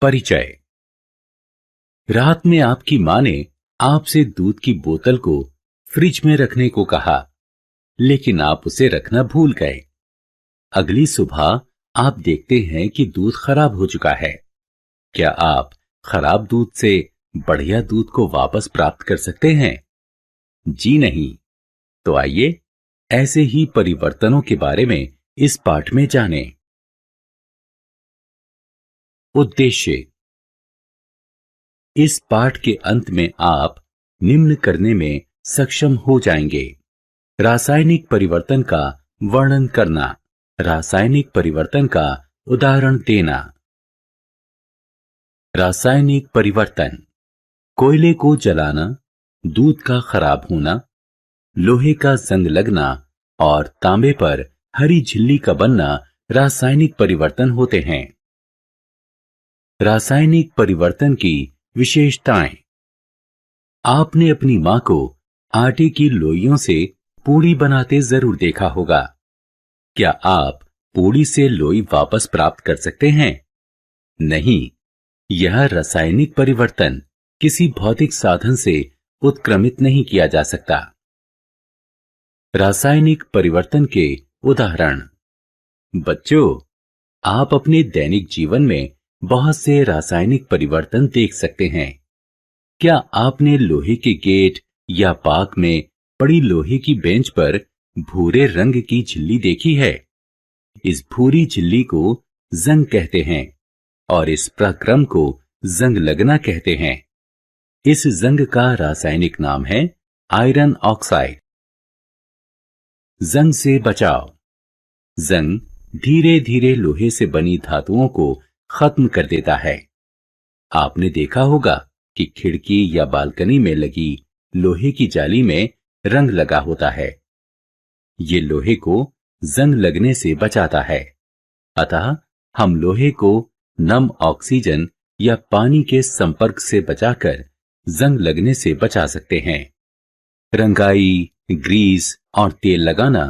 परिचय। रात में आपकी मां ने आपसे दूध की बोतल को फ्रिज में रखने को कहा, लेकिन आप उसे रखना भूल गए। अगली सुबह आप देखते हैं कि दूध खराब हो चुका है। क्या आप खराब दूध से बढ़िया दूध को वापस प्राप्त कर सकते हैं? जी नहीं। तो आइए ऐसे ही परिवर्तनों के बारे में इस पाठ में जानें। उद्देश्य। इस पाठ के अंत में आप निम्न करने में सक्षम हो जाएंगे। रासायनिक परिवर्तन का वर्णन करना, रासायनिक परिवर्तन का उदाहरण देना। रासायनिक परिवर्तन: कोयले को जलाना, दूध का खराब होना, लोहे का जंग लगना और तांबे पर हरी झिल्ली का बनना रासायनिक परिवर्तन होते हैं। रासायनिक परिवर्तन की विशेषताएं। आपने अपनी मां को आटे की लोइयों से पूड़ी बनाते जरूर देखा होगा। क्या आप पूड़ी से लोई वापस प्राप्त कर सकते हैं? नहीं। यह रासायनिक परिवर्तन किसी भौतिक साधन से उत्क्रमित नहीं किया जा सकता। रासायनिक परिवर्तन के उदाहरण। बच्चों, आप अपने दैनिक जीवन में बहुत से रासायनिक परिवर्तन देख सकते हैं। क्या आपने लोहे के गेट या पार्क में पड़ी लोहे की बेंच पर भूरे रंग की झिल्ली देखी है? इस भूरी झिल्ली को जंग कहते हैं और इस प्रक्रम को जंग लगना कहते हैं। इस जंग का रासायनिक नाम है आयरन ऑक्साइड। जंग से बचाव। जंग धीरे धीरे लोहे से बनी धातुओं को खत्म कर देता है। आपने देखा होगा कि खिड़की या बालकनी में लगी लोहे की जाली में रंग लगा होता है। ये लोहे को जंग लगने से बचाता है। अतः हम लोहे को नम ऑक्सीजन या पानी के संपर्क से बचाकर जंग लगने से बचा सकते हैं। रंगाई, ग्रीस और तेल लगाना।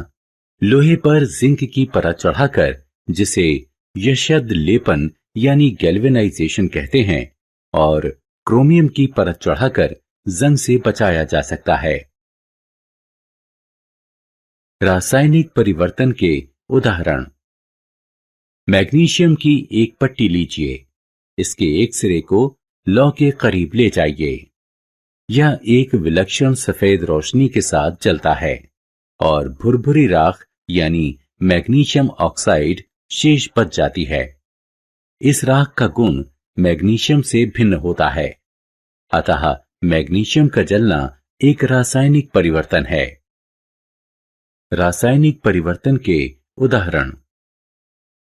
लोहे पर जिंक की परत चढ़ाकर, जिसे यशद लेपन यानी गैल्वेनाइजेशन कहते हैं, और क्रोमियम की परत चढ़ाकर जंग से बचाया जा सकता है। रासायनिक परिवर्तन के उदाहरण। मैग्नीशियम की एक पट्टी लीजिए। इसके एक सिरे को लौ के करीब ले जाइए। यह एक विलक्षण सफेद रोशनी के साथ जलता है और भुरभुरी राख यानी मैग्नीशियम ऑक्साइड शेष बच जाती है। इस राख का गुण मैग्नीशियम से भिन्न होता है, अतः मैग्नीशियम का जलना एक रासायनिक परिवर्तन है। रासायनिक परिवर्तन के उदाहरण।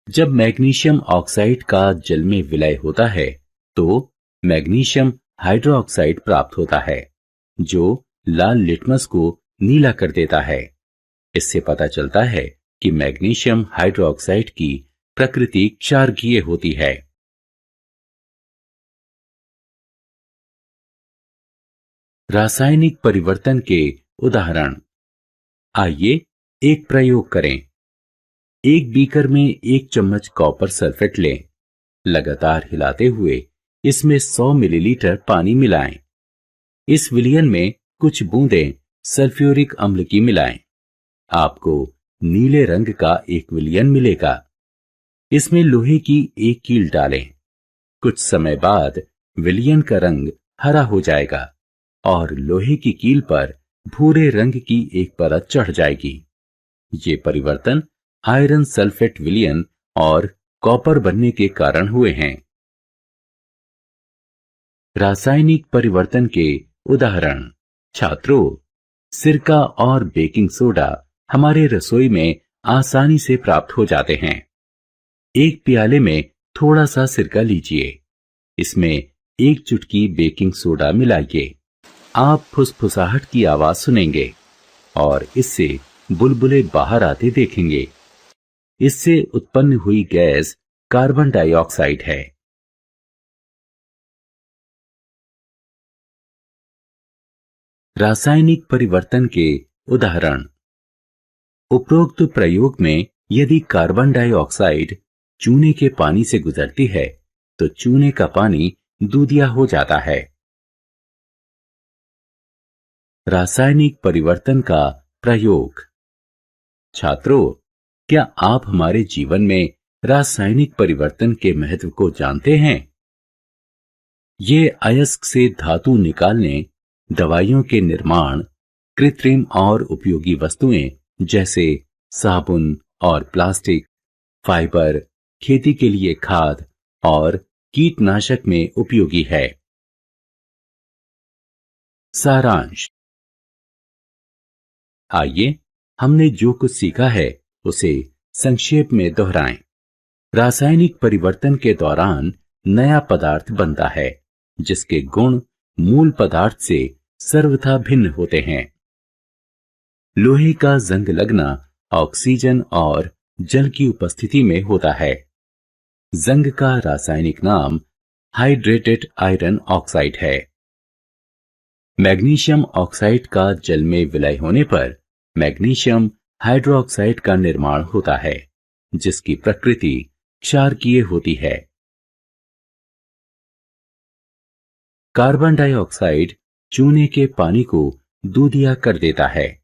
जब मैग्नीशियम ऑक्साइड का जल में विलय होता है तो मैग्नीशियम हाइड्रोक्साइड प्राप्त होता है, जो लाल लिटमस को नीला कर देता है। इससे पता चलता है कि मैग्नीशियम हाइड्रोक्साइड की प्रकृति क्षारकीय होती है। रासायनिक परिवर्तन के उदाहरण। आइए एक प्रयोग करें। एक बीकर में 1 चम्मच कॉपर सल्फेट लें। लगातार हिलाते हुए इसमें 100 मिलीलीटर पानी मिलाएं। इस विलयन में कुछ बूंदें सल्फ्यूरिक अम्ल की मिलाएं। आपको नीले रंग का एक विलयन मिलेगा। इसमें लोहे की एक कील डालें। कुछ समय बाद विलयन का रंग हरा हो जाएगा और लोहे की कील पर भूरे रंग की एक परत चढ़ जाएगी। ये परिवर्तन आयरन सल्फेट विलयन और कॉपर बनने के कारण हुए हैं। रासायनिक परिवर्तन के उदाहरण। छात्रों, सिरका और बेकिंग सोडा हमारे रसोई में आसानी से प्राप्त हो जाते हैं। एक प्याले में थोड़ा सा सिरका लीजिए। इसमें 1 चुटकी बेकिंग सोडा मिलाइए। आप फुसफुसाहट की आवाज सुनेंगे और इससे बुलबुले बाहर आते देखेंगे। इससे उत्पन्न हुई गैस कार्बन डाइऑक्साइड है। रासायनिक परिवर्तन के उदाहरण। उपरोक्त प्रयोग में यदि कार्बन डाइऑक्साइड चूने के पानी से गुजरती है तो चूने का पानी दूधिया हो जाता है। रासायनिक परिवर्तन का प्रयोग। छात्रों, क्या आप हमारे जीवन में रासायनिक परिवर्तन के महत्व को जानते हैं? ये अयस्क से धातु निकालने, दवाइयों के निर्माण, कृत्रिम और उपयोगी वस्तुएं जैसे साबुन और प्लास्टिक, फाइबर, खेती के लिए खाद और कीटनाशक में उपयोगी है। सारांश। आइए हमने जो कुछ सीखा है उसे संक्षेप में दोहराएं। रासायनिक परिवर्तन के दौरान नया पदार्थ बनता है जिसके गुण मूल पदार्थ से सर्वथा भिन्न होते हैं। लोहे का जंग लगना ऑक्सीजन और जल की उपस्थिति में होता है। जंग का रासायनिक नाम हाइड्रेटेड आयरन ऑक्साइड है। मैग्नीशियम ऑक्साइड का जल में विलय होने पर मैग्नीशियम हाइड्रोक्साइड का निर्माण होता है, जिसकी प्रकृति क्षारकीय होती है। कार्बन डाइऑक्साइड चूने के पानी को दूधिया कर देता है।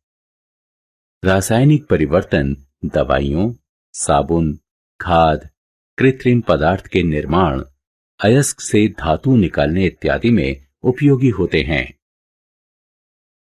रासायनिक परिवर्तन दवाइयों, साबुन, खाद, कृत्रिम पदार्थ के निर्माण, अयस्क से धातु निकालने इत्यादि में उपयोगी होते हैं।